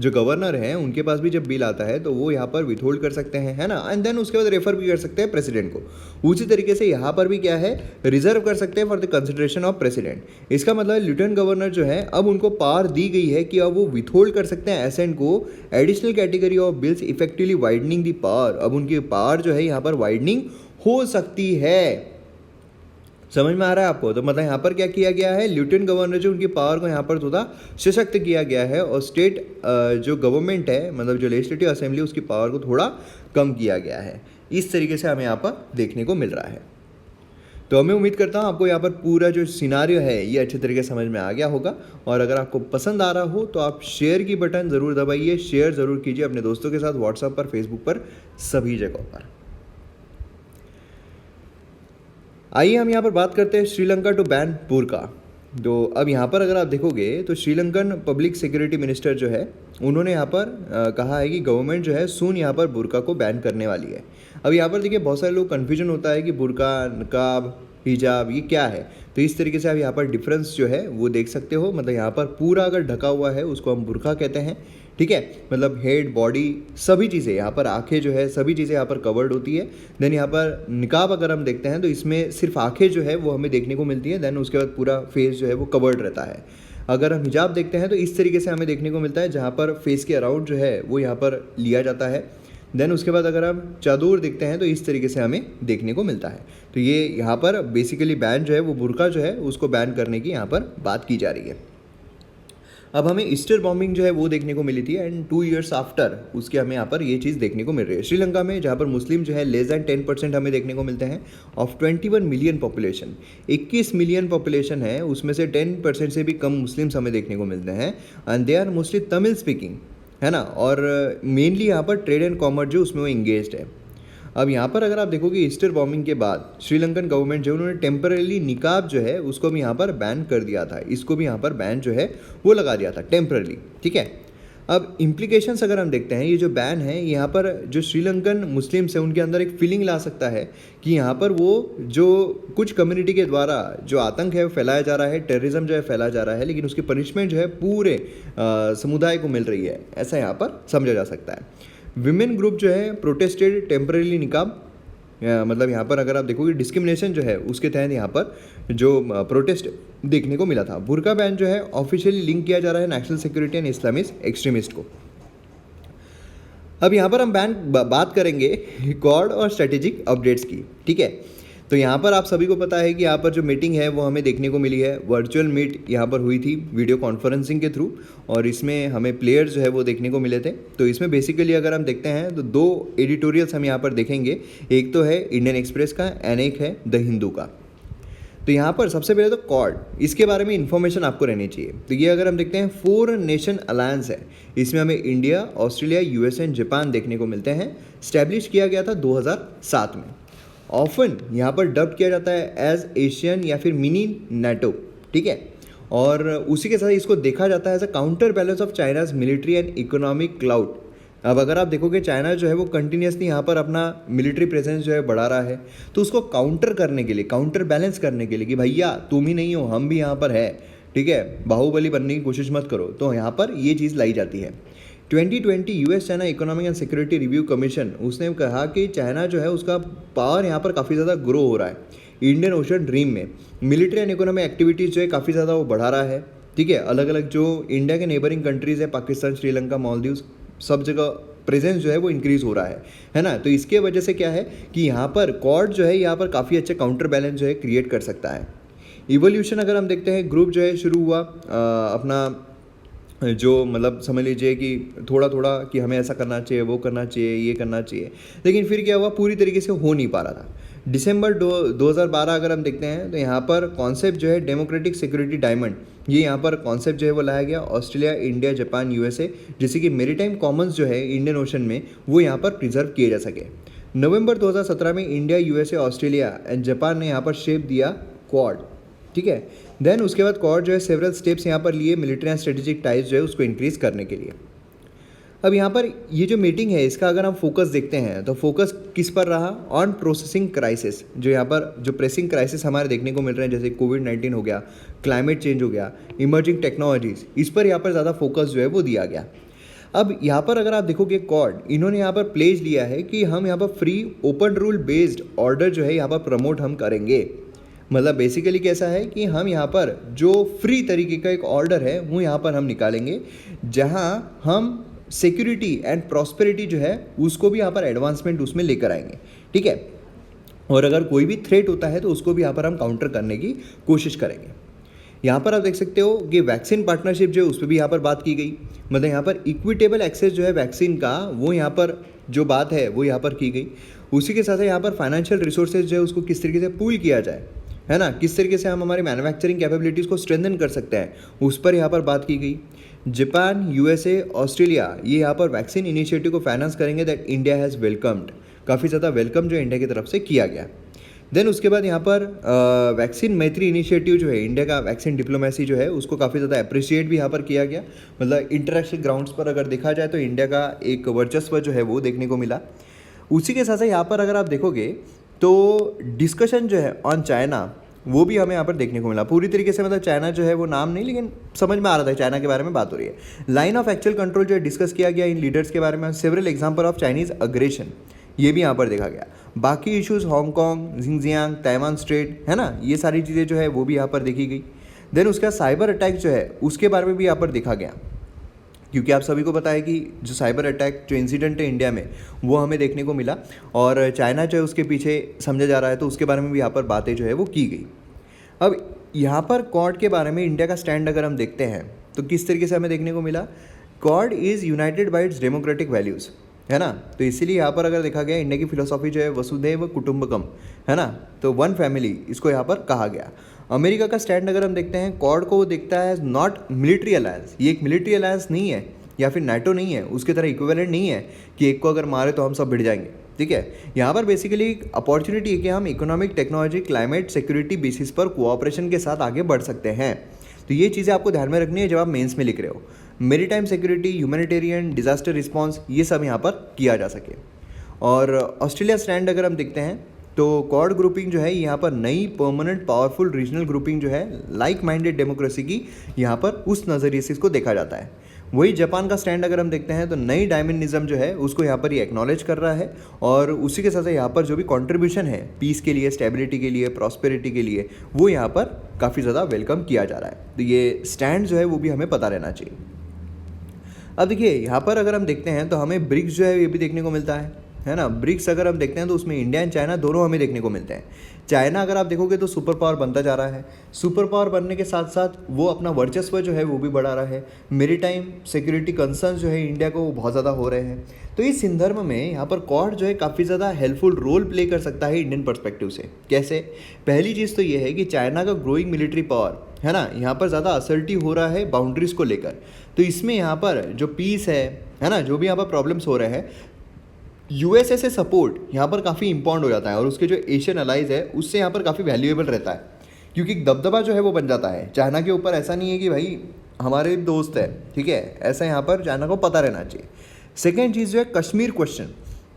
जो गवर्नर हैं उनके पास भी जब बिल आता है तो वो यहाँ पर विथहोल्ड कर सकते हैं, है ना, एंड देन उसके बाद रेफर भी कर सकते हैं प्रेसिडेंट को। उसी तरीके से यहाँ पर भी क्या है, रिजर्व कर सकते हैं for the consideration of president. इसका मतलब लेफ्टिनेंट गवर्नर जो है अब उनको पावर दी गई है कि अब वो विथहोल्ड कर सकते हैं एसेंट को additional category of bills, effectively widening the power. अब उनकी पावर जो है यहाँ पर वाइडनिंग हो सकती है। समझ में आ रहा है आपको? तो मतलब यहाँ पर क्या किया गया है, लेफ्टिनेंट गवर्नर जो उनकी पावर को यहाँ पर थोड़ा सशक्त किया गया है और स्टेट जो गवर्नमेंट है मतलब जो लेजिस्लेटिव असेंबली उसकी पावर को थोड़ा कम किया गया है। इस तरीके से हमें यहाँ पर देखने को मिल रहा है। तो मैं उम्मीद करता हूँ आपको यहाँ पर पूरा जो सिनारियो है ये अच्छे तरीके से समझ में आ गया होगा। और अगर आपको पसंद आ रहा हो तो आप शेयर की बटन ज़रूर दबाइए, शेयर ज़रूर कीजिए अपने दोस्तों के साथ, व्हाट्सएप पर, फेसबुक पर, सभी जगहों पर। आइए हम यहाँ पर बात करते हैं श्रीलंका टू बैन बुर्का। तो अब यहाँ पर अगर आप देखोगे तो श्रीलंकन पब्लिक सिक्योरिटी मिनिस्टर जो है उन्होंने यहाँ पर कहा है कि गवर्नमेंट जो है सून यहाँ पर बुर्का को बैन करने वाली है। अब यहाँ पर देखिए बहुत सारे लोग कन्फ्यूजन होता है कि बुर्का, नकाब, हिजाब ये क्या है। तो इस तरीके से आप यहाँ पर डिफरेंस जो है वो देख सकते हो। मतलब यहाँ पर पूरा अगर ढका हुआ है उसको हम बुर्का कहते हैं। ठीक है, मतलब हेड, बॉडी, सभी चीज़ें, यहाँ पर आंखें जो है सभी चीज़ें यहाँ पर कवर्ड होती है। देन यहाँ पर निकाब अगर हम देखते हैं तो इसमें सिर्फ आंखें जो है वो हमें देखने को मिलती है। देन उसके बाद पूरा फेस जो है वो कवर्ड रहता है। अगर हम हिजाब देखते हैं तो इस तरीके से हमें देखने को मिलता है जहाँ पर फेस के अराउंड जो है वो यहाँ पर लिया जाता है। देन उसके बाद अगर हम चादर देखते हैं तो इस तरीके से हमें देखने को मिलता है। तो ये यहाँ पर बेसिकली बैन जो है वो बुर्का जो है उसको बैन करने की यहाँ पर बात की जा रही है। अब हमें ईस्टर बॉम्बिंग जो है वो देखने को मिली थी एंड 2 years आफ्टर उसके हमें यहाँ पर ये चीज़ देखने को मिल रही है श्रीलंका में, जहाँ पर मुस्लिम जो है लेस दैन 10% हमें देखने को मिलते हैं of 21 million population. 21 million population है, उसमें से 10% से भी कम मुस्लिम्स हमें देखने को मिलते हैं and they are mostly Tamil speaking, है ना। और मेनली यहाँ पर ट्रेड एंड कॉमर्स जो उसमें वो इंगेज्ड है। अब यहाँ पर अगर आप देखोगे ईस्टर बॉम्बिंग के बाद श्रीलंकन गवर्नमेंट जो उन्होंने टेम्पररी निकाब जो है उसको भी यहाँ पर बैन कर दिया था। इसको भी यहाँ पर बैन जो है वो लगा दिया था टेम्पररी। ठीक है, अब इम्प्लीकेशंस अगर हम देखते हैं, ये जो बैन है यहाँ पर जो श्रीलंकन मुस्लिम्स हैं उनके अंदर एक फीलिंग ला सकता है कि यहाँ पर वो जो कुछ कम्युनिटी के द्वारा जो आतंक है वो फैलाया जा रहा है, टेररिज्म जो है फैलाया जा रहा है, लेकिन उसकी पनिशमेंट जो है पूरे समुदाय को मिल रही है, ऐसा यहाँ पर समझा जा सकता है। विमेन ग्रुप जो है प्रोटेस्टेड टेम्पररी निकाब, मतलब यहाँ पर अगर आप देखोगे डिस्क्रिमिनेशन जो है उसके तहत यहाँ पर जो प्रोटेस्ट देखने को मिला था। बुर्का बैन जो है ऑफिशियली लिंक किया जा रहा है national security and Islamist extremist को। अब यहाँ पर हम बात करेंगे रिकॉर्ड और स्ट्रेटेजिक अपडेट्स की। ठीक है, तो यहाँ पर आप सभी को पता है कि यहाँ पर जो मीटिंग है वो हमें देखने को मिली है, वर्चुअल मीट यहाँ पर हुई थी वीडियो कॉन्फ्रेंसिंग के थ्रू, और इसमें हमें प्लेयर्स जो है वो देखने को मिले थे। तो इसमें बेसिकली अगर हम देखते हैं तो 2 एडिटोरियल्स हम यहाँ पर देखेंगे, एक तो है इंडियन एक्सप्रेस का एंड एक है द हिंदू का। तो यहाँ पर सबसे पहले तो क्वाड, इसके बारे में इन्फॉर्मेशन आपको रहनी चाहिए। तो ये अगर हम देखते हैं 4 नेशन अलायंस है, इसमें हमें India, Australia, USA and Japan देखने को मिलते हैं। स्टैब्लिश किया गया था 2007 में। ऑफन यहाँ पर डब किया जाता है एज एशियन या फिर मिनी नाटो, ठीक है। और उसी के साथ इसको देखा जाता है as a counter balance of China's military and economic clout. अब अगर आप देखोगे चाइना जो है वो कंटिन्यूसली यहाँ पर अपना मिलिट्री प्रेजेंस जो है बढ़ा रहा है, तो उसको काउंटर करने के लिए, काउंटर बैलेंस करने के लिए कि भैया तुम ही नहीं हो, हम भी यहाँ पर है, ठीक है, बाहुबली बनने की कोशिश मत करो, तो यहाँ पर ये चीज़ लाई जाती है। 2020 US China economic and security review commission, उसने कहा कि चाइना जो है उसका पावर यहाँ पर काफ़ी ज़्यादा ग्रो हो रहा है इंडियन ओशन ड्रीम में। मिलिट्री एंड इकोनॉमिक एक्टिविटीज़ जो है काफ़ी ज़्यादा वो बढ़ा रहा है, ठीक है। अलग अलग जो इंडिया के नेबरिंग कंट्रीज़ है, पाकिस्तान, श्रीलंका, मालदीव्स, सब जगह प्रेजेंस जो है वो इंक्रीज़ हो रहा है ना। तो इसके वजह से क्या है कि यहाँ पर क्वाड जो है यहाँ पर काफ़ी अच्छा काउंटर बैलेंस जो है क्रिएट कर सकता है। इवोल्यूशन अगर हम देखते हैं, ग्रुप जो है शुरू हुआ अपना जो मतलब समझ लीजिए कि थोड़ा थोड़ा कि हमें ऐसा करना चाहिए, वो करना चाहिए, ये करना चाहिए, लेकिन फिर क्या हुआ, पूरी तरीके से हो नहीं पा रहा था। दिसंबर 2012 अगर हम देखते हैं तो यहाँ पर कॉन्सेप्ट जो है डेमोक्रेटिक सिक्योरिटी डायमंड, ये यहाँ पर कॉन्सेप्ट जो है वो लाया गया ऑस्ट्रेलिया, इंडिया, जापान, यूएसए, जैसे कि मेरीटाइम कॉमन्स जो है इंडियन ओशन में वो यहाँ पर प्रिजर्व किए जा सके। नवंबर 2017 में India, USA, Australia and Japan ने यहाँ पर शेप दिया क्वाड, ठीक है। देन उसके बाद क्वाड जो है सेवरल स्टेप्स यहाँ पर लिए मिलिट्री एंड स्ट्रेटेजिक टाइज जो है उसको इंक्रीज़ करने के लिए। अब यहाँ पर ये जो मीटिंग है इसका अगर हम फोकस देखते हैं तो फोकस किस पर रहा, ऑन प्रोसेसिंग क्राइसिस। जो यहाँ पर जो प्रेसिंग क्राइसिस हमारे देखने को मिल रहे हैं, जैसे कोविड-19 हो गया, क्लाइमेट चेंज हो गया, इमर्जिंग टेक्नोलॉजीज, इस पर यहाँ पर ज़्यादा फोकस जो है वो दिया गया। अब यहाँ पर अगर आप देखोगे क्वाड, इन्होंने यहाँ पर प्लेज लिया है कि हम यहाँ पर free open rule based order जो है यहाँ पर प्रमोट हम करेंगे। मतलब बेसिकली कैसा है कि हम यहाँ पर जो फ्री तरीके का एक ऑर्डर है वो यहाँ पर हम निकालेंगे, जहाँ हम सिक्योरिटी एंड प्रॉस्पेरिटी जो है उसको भी यहाँ पर एडवांसमेंट उसमें लेकर आएंगे, ठीक है। और अगर कोई भी थ्रेट होता है तो उसको भी यहाँ पर हम काउंटर करने की कोशिश करेंगे। यहाँ पर आप देख सकते हो कि वैक्सीन पार्टनरशिप जो है उस पर भी यहाँ पर बात की गई। मतलब यहाँ पर इक्विटेबल एक्सेस जो है वैक्सीन का, वो यहाँ पर जो बात है वो यहाँ पर की गई। उसी के साथ यहाँ पर फाइनेंशियल रिसोर्सेज जो है उसको किस तरीके से पूल किया जाए, है ना, किस तरीके से हम हमारी मैन्युफैक्चरिंग कैपेबिलिटीज़ को स्ट्रेंथन कर सकते हैं, उस पर यहाँ पर बात की गई। जापान, यूएसए, ऑस्ट्रेलिया ये यहाँ पर वैक्सीन इनिशिएटिव को फाइनेंस करेंगे, दैट इंडिया हैज़ वेलकम्ड, काफ़ी ज़्यादा वेलकम जो इंडिया की तरफ से किया गया। देन उसके बाद यहाँ पर वैक्सीन मैत्री इनिशिएटिव जो है, इंडिया का वैक्सीन डिप्लोमेसी जो है उसको काफ़ी ज़्यादा अप्रिशिएट भी यहाँ पर किया गया। मतलब इंटरनेशनल ग्राउंड्स पर अगर देखा जाए तो इंडिया का एक वर्चस्व जो है वो देखने को मिला। उसी के साथ साथ यहाँ पर अगर आप देखोगे तो डिस्कशन जो है ऑन चाइना वो भी हमें यहाँ पर देखने को मिला। पूरी तरीके से मतलब चाइना जो है वो नाम नहीं, लेकिन समझ में आ रहा था चाइना के बारे में बात हो रही है। लाइन ऑफ एक्चुअल कंट्रोल जो है डिस्कस किया गया इन लीडर्स के बारे में। Several example of Chinese aggression ये भी यहाँ पर देखा गया। बाकी issues Hong Kong, Xinjiang, Taiwan straight, है ना, ये सारी चीज़ें जो है वो भी यहाँ पर देखी गई। देन उसका साइबर अटैक जो है उसके बारे में भी यहाँ पर देखा गया, क्योंकि आप सभी को पता है कि जो साइबर अटैक जो इंसिडेंट है इंडिया में वो हमें देखने को मिला और चाइना जो है उसके पीछे समझा जा रहा है, तो उसके बारे में भी यहाँ पर बातें जो है वो की गई। अब यहाँ पर क्वाड के बारे में इंडिया का स्टैंड अगर हम देखते हैं तो किस तरीके से हमें देखने को मिला, quad is United bye it's democratic values, है ना। तो इसीलिए यहाँ पर अगर देखा गया इंडिया की फिलोसॉफी जो है वसुधैव कुटुंबकम, है ना, तो वन फैमिली इसको यहाँ पर कहा गया। अमेरिका का स्टैंड अगर हम देखते हैं, क्वाड को वो देखता है नॉट मिलिट्री अलायंस, ये एक मिलिट्री अलायंस नहीं है या फिर नाटो नहीं है, उसके तरह इक्विवेलेंट नहीं है कि एक को अगर मारे तो हम सब भिड़ जाएंगे, ठीक है। यहाँ पर बेसिकली एक अपॉर्चुनिटी है कि हम economic, technology, climate, security basis पर कोऑपरेशन के साथ आगे बढ़ सकते हैं। तो ये चीज़ें आपको ध्यान में रखनी है जब आप मेंस में लिख रहे हो। Maritime security, humanitarian, disaster response, ये सब यहाँ पर किया जा सके। और ऑस्ट्रेलिया स्टैंड अगर हम देखते हैं तो क्वाड ग्रुपिंग जो है यहाँ पर नई परमानेंट पावरफुल रीजनल ग्रुपिंग जो है लाइक माइंडेड डेमोक्रेसी की यहाँ पर उस नज़रिए से इसको देखा जाता है। वही जापान का स्टैंड अगर हम देखते हैं तो नई डायमंडिज्म जो है उसको यहाँ पर ये एक्नॉलेज कर रहा है और उसी के साथ यहाँ पर जो भी कंट्रीब्यूशन है पीस के लिए, स्टेबिलिटी के लिए, प्रॉस्पेरिटी के लिए, वो यहाँ पर काफ़ी ज़्यादा वेलकम किया जा रहा है। तो ये स्टैंड जो है वो भी हमें पता रहना चाहिए। अब देखिए यहाँ पर अगर हम देखते हैं तो हमें ब्रिक्स जो है ये भी देखने को मिलता है, है ना। ब्रिक्स अगर हम देखते हैं तो उसमें इंडिया एंड चाइना दोनों हमें देखने को मिलते हैं। चाइना अगर आप देखोगे तो सुपर पावर बनता जा रहा है, सुपर पावर बनने के साथ साथ वो अपना वर्चस्व जो है वो भी बढ़ा रहा है। मेरीटाइम सिक्योरिटी कंसर्न जो है इंडिया को वो बहुत ज़्यादा हो रहे हैं। तो इस संदर्भ में यहाँ पर क्वाड जो है काफ़ी ज़्यादा हेल्पफुल रोल प्ले कर सकता है इंडियन पर्सपेक्टिव से। कैसे? पहली चीज़ तो ये है कि चाइना का ग्रोइंग मिलिट्री पावर है ना, यहाँ पर ज़्यादा असर्टिव हो रहा है बाउंड्रीज़ को लेकर। तो इसमें यहाँ पर जो पीस है ना, जो भी यहाँ पर प्रॉब्लम्स हो रहे हैं, यूएसए से सपोर्ट यहाँ पर काफ़ी इंपॉर्टेंट हो जाता है और उसके जो एशियन अलाइज है उससे यहाँ पर काफ़ी वैल्यूएबल रहता है, क्योंकि दबदबा जो है वो बन जाता है चाइना के ऊपर। ऐसा नहीं है कि भाई हमारे दोस्त है, ठीक है, ऐसा यहाँ पर चाइना को पता रहना चाहिए। सेकेंड चीज़ जो है कश्मीर क्वेश्चन,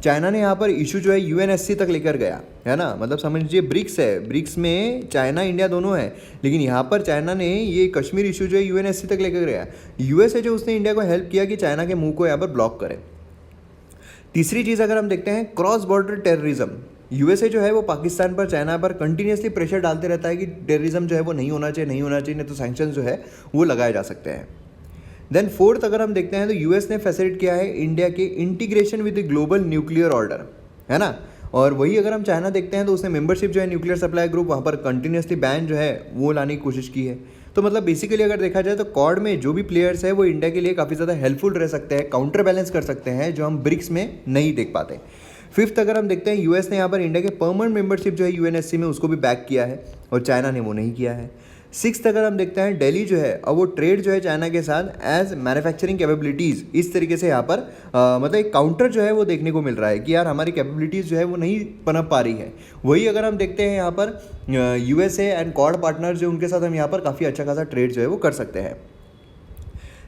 चाइना ने यहाँ पर इशू जो है यूएनएससी तक लेकर गया है ना। मतलब समझ लीजिए ब्रिक्स है, ब्रिक्स में चाइना इंडिया दोनों है, लेकिन यहाँ पर चाइना ने ये कश्मीर इशू जो है यूएनएससी तक लेकर गया। यूएसए जो उसने इंडिया को हेल्प किया कि चाइना के मुंह को यहाँ पर ब्लॉक करे। तीसरी चीज़ अगर हम देखते हैं क्रॉस बॉर्डर टेररिज्म, यूएसए जो है वो पाकिस्तान पर चाइना पर कंटिन्यूसली प्रेशर डालते रहता है कि टेररिज्म जो है वो नहीं होना चाहिए, नहीं होना चाहिए, नहीं तो सैंक्शन जो है वो लगाए जा सकते हैं। देन फोर्थ अगर हम देखते हैं तो यूएस ने फैसिलिटेट किया है इंडिया के integration with the global nuclear order, है ना। और वही अगर हम चाइना देखते हैं तो उसने मेंबरशिप जो है न्यूक्लियर सप्लाई ग्रुप, वहाँ पर कंटिन्यूसली बैन जो है वो लाने की कोशिश की है। तो मतलब बेसिकली अगर देखा जाए तो क्वाड में जो भी प्लेयर्स है वो इंडिया के लिए काफ़ी ज़्यादा हेल्पफुल रह सकते हैं, काउंटर बैलेंस कर सकते हैं, जो हम ब्रिक्स में नहीं देख पाते। फिफ्थ अगर हम देखते हैं यूएस ने यहाँ पर इंडिया के परमानेंट मेंबरशिप जो है यूएनएससी में उसको भी बैक किया है और चाइना ने वो नहीं किया है। सिक्स्थ अगर हम देखते हैं दिल्ली जो है अब वो ट्रेड जो है चाइना के साथ एज मैन्युफैक्चरिंग कैपेबिलिटीज़, इस तरीके से यहाँ पर मतलब एक काउंटर जो है वो देखने को मिल रहा है कि यार हमारी कैपेबिलिटीज़ जो है वो नहीं पनप पा रही है। वही अगर हम देखते हैं यहाँ पर यूएसए एंड क्वाड पार्टनर जो उनके साथ हम यहाँ पर काफ़ी अच्छा खासा ट्रेड जो है वो कर सकते हैं।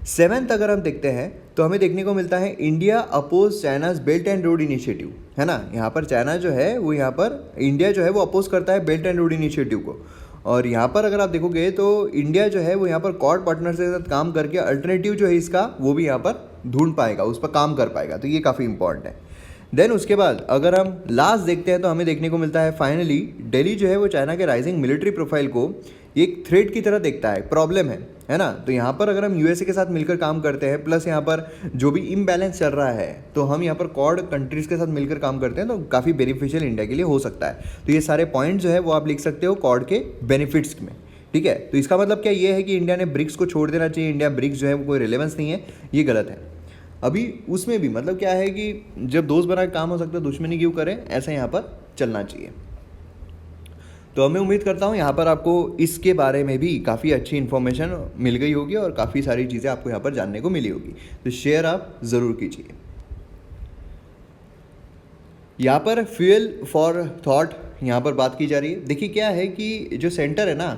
सेवेंथ अगर हम देखते हैं तो हमें देखने को मिलता है India oppose China's belt and road initiative, है ना। यहाँ पर चाइना जो है वो यहाँ पर इंडिया जो है वो अपोज करता है बेल्ट एंड रोड इनिशिएटिव को। और यहाँ पर अगर आप देखोगे तो इंडिया जो है वो यहाँ पर क्वाड पार्टनर के साथ काम करके अल्टरनेटिव जो है इसका वो भी यहाँ पर ढूंढ पाएगा, उस पर काम कर पाएगा। तो ये काफ़ी इंपॉर्टेंट है। देन उसके बाद अगर हम लास्ट देखते हैं तो हमें देखने को मिलता है फाइनली दिल्ली जो है वो चाइना के राइजिंग मिलिट्री प्रोफाइल को एक थ्रेट की तरह देखता है, प्रॉब्लम है ना। तो यहाँ पर अगर हम यूएसए के साथ मिलकर काम करते हैं, प्लस यहाँ पर जो भी इम्बैलेंस चल रहा है, तो हम यहाँ पर क्वाड कंट्रीज़ के साथ मिलकर काम करते हैं, तो काफ़ी बेनिफिशियल इंडिया के लिए हो सकता है। तो ये सारे पॉइंट जो है वो आप लिख सकते हो क्वाड के बेनिफिट्स में, ठीक है। तो इसका मतलब क्या ये है कि इंडिया ने ब्रिक्स को छोड़ देना चाहिए, इंडिया ब्रिक्स जो है वो कोई रिलेवेंस नहीं है, ये गलत है। अभी उसमें भी मतलब क्या है कि जब दोस्त बना के काम हो सकता है, दुश्मनी क्यों करें, ऐसा यहाँ पर चलना चाहिए। तो मैं उम्मीद करता हूँ यहाँ पर आपको इसके बारे में भी काफ़ी अच्छी इन्फॉर्मेशन मिल गई होगी और काफ़ी सारी चीज़ें आपको यहाँ पर जानने को मिली होगी। तो शेयर आप ज़रूर कीजिए। यहाँ पर फ्यूल फॉर थॉट यहाँ पर बात की जा रही है। देखिए क्या है कि जो सेंटर है ना,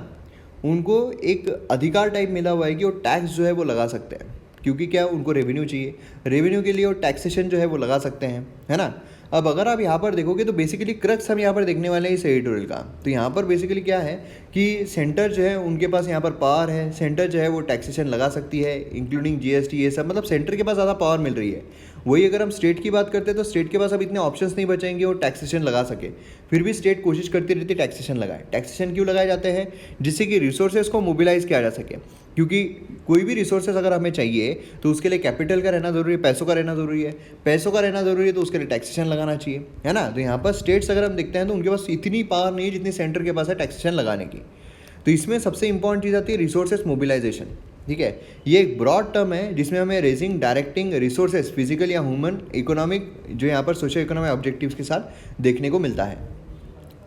उनको एक अधिकार टाइप मिला हुआ है कि वो टैक्स जो है वो लगा सकते हैं, क्योंकि क्या उनको रेवेन्यू चाहिए, रेवेन्यू के लिए वो टैक्सेशन जो है वो लगा सकते हैं, है ना। अब अगर आप यहाँ पर देखोगे तो बेसिकली क्रक्स हम यहाँ पर देखने वाले हैं इस एडिटोरियल का। तो यहाँ पर बेसिकली क्या है कि सेंटर जो है उनके पास यहाँ पर पावर है, सेंटर जो है वो टैक्सेशन लगा सकती है, इंक्लूडिंग जीएसटी, ये सब, मतलब सेंटर के पास ज़्यादा पावर मिल रही है। वही अगर हम स्टेट की बात करते हैं तो स्टेट के पास अब इतने ऑप्शंस नहीं बचेंगे वो टैक्सेशन लगा सके, फिर भी स्टेट कोशिश करती रहती है टैक्सेशन लगाए। टैक्सेशन क्यों लगाए जाते हैं? जिससे कि रिसोर्सेज को मोबिलाइज किया जा सके, क्योंकि कोई भी रिसोर्सेज अगर हमें चाहिए तो उसके लिए कैपिटल का रहना ज़रूरी है, पैसों का रहना ज़रूरी है, पैसों का रहना ज़रूरी है, तो उसके लिए टैक्सेशन लगाना चाहिए, है ना। तो यहाँ पर स्टेट्स अगर हम देखते हैं तो उनके पास इतनी पावर नहीं है जितनी सेंटर के पास है टैक्सेशन लगाने की। तो इसमें सबसे इंपॉर्टेंट चीज़ आती है रिसोर्सेज मोबिलाइजेशन, ठीक है। ये एक ब्रॉड टर्म है जिसमें हमें रेजिंग डायरेक्टिंग रिसोर्सेज फिजिकल या ह्यूमन इकोनॉमिक जो यहाँ पर सोशल इकोनॉमिक ऑब्जेक्टिव्स के साथ देखने को मिलता है।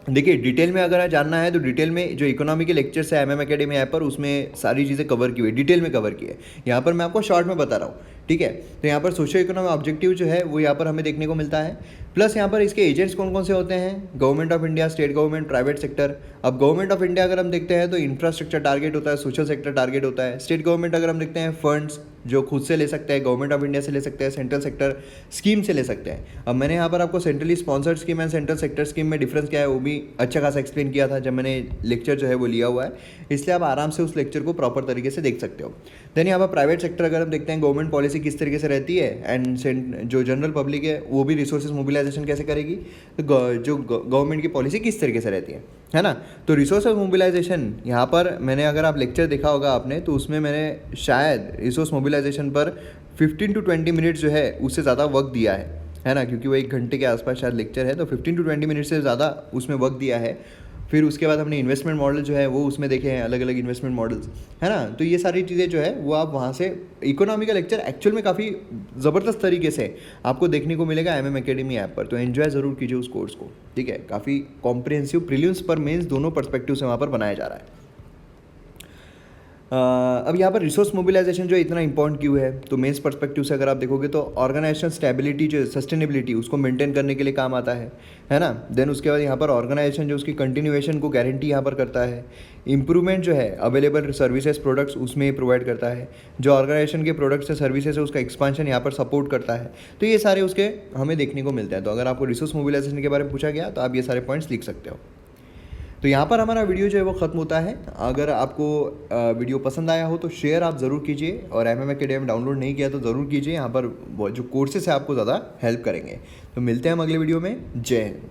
देखिए डिटेल में अगर जानना है तो डिटेल में जो इकोनॉमी के लेक्चर्स है एमएम एकेडमी ऐप पर, उसमें सारी चीज़ें कवर की हुई, डिटेल में कवर की है। यहाँ पर मैं आपको शॉर्ट में बता रहा हूँ, ठीक है। तो यहाँ पर सोशो इकोनॉमिक ऑब्जेक्टिव जो है वो यहाँ पर हमें देखने को मिलता है। प्लस यहाँ पर इसके एजेंट्स कौन कौन से होते हैं? Government of India, state government, private sector. अब गवर्नमेंट ऑफ इंडिया अगर हम देखते हैं तो इंफ्रास्ट्रक्चर टारगेट होता है, सोशल सेक्टर टारगेट होता है। स्टेट गवर्नमेंट अगर हम देखते हैं फंड्स जो खुद से ले सकते हैं, गवर्नमेंट ऑफ इंडिया से ले सकते हैं, सेंट्रल सेक्टर स्कीम से ले सकते हैं। अब मैंने यहाँ पर आपको centrally sponsored scheme and central sector scheme में डिफरेंस क्या है वो भी अच्छा खासा एक्सप्लेन किया था जब मैंने लेक्चर जो है वो लिया हुआ है, इसलिए आप आराम से उस लेक्चर को प्रॉपर तरीके से देख सकते हो। देन यहाँ पर प्राइवेट सेक्टर अगर हम देखते हैं गवर्नमेंट पॉलिसी किस तरीके से रहती है एंड जो जनरल पब्लिक है वो भी रिसोर्सेज मोबिलाइजेशन कैसे करेगी, तो जो गवर्नमेंट की पॉलिसी किस तरीके से रहती है ना। तो रिसोर्स मोबिलाइजेशन यहाँ पर मैंने, अगर आप लेक्चर देखा होगा आपने, तो उसमें मैंने शायद रिसोर्स मोबिलाइजेशन पर 15 to 20 मिनट्स जो है उससे ज़्यादा वक्त दिया है ना, क्योंकि वो 1 घंटे के आसपास शायद लेक्चर है, तो 15 to 20 मिनट से ज़्यादा उसमें वक्त दिया है। फिर उसके बाद हमने इन्वेस्टमेंट मॉडल जो है वो उसमें देखे हैं, अलग अलग इन्वेस्टमेंट मॉडल्स, है ना। तो ये सारी चीज़ें जो है वो आप वहाँ से, इकोनॉमी का लेक्चर एक्चुअल में काफ़ी ज़बरदस्त तरीके से आपको देखने को मिलेगा MM Academy ऐप पर। तो एन्जॉय ज़रूर कीजिए उस कोर्स को, ठीक है। काफ़ी कॉम्प्रिहेंसिव प्रीलिम्स पर मेंस दोनों पर्सपेक्टिव से वहाँ पर बनाया जा रहा है। अब यहाँ पर रिसोर्स मोबिलाइजेशन जो इतना इंपॉर्टेंट क्यों है, तो मेंस पर्सपेक्टिव से अगर आप देखोगे तो ऑर्गेनाइजेशन स्टेबिलिटी जो सस्टेनेबिलिटी उसको मेंटेन करने के लिए काम आता है ना। देन उसके बाद यहाँ पर ऑर्गेनाइजेशन जो उसकी कंटिन्यूएशन को गारंटी यहाँ पर करता है। इंप्रूवमेंट जो है अवेलेबल सर्विसेज प्रोडक्ट्स उसमें प्रोवाइड करता है। जो ऑर्गेनाइजेशन के प्रोडक्ट्स है सर्विसेज है उसका एक्सपांशन यहाँ पर सपोर्ट करता है। तो ये सारे उसके हमें देखने को मिलते हैं। तो अगर आपको रिसोर्स मोबिलाइजेशन के बारे में पूछा गया तो आप ये सारे पॉइंट्स लिख सकते हो। तो यहाँ पर हमारा वीडियो जो है वो ख़त्म होता है। अगर आपको वीडियो पसंद आया हो तो शेयर आप ज़रूर कीजिए, और MM Academy डाउनलोड नहीं किया तो ज़रूर कीजिए। यहाँ पर जो कोर्सेस है आपको ज़्यादा हेल्प करेंगे। तो मिलते हैं हम अगले वीडियो में। जय हिंद।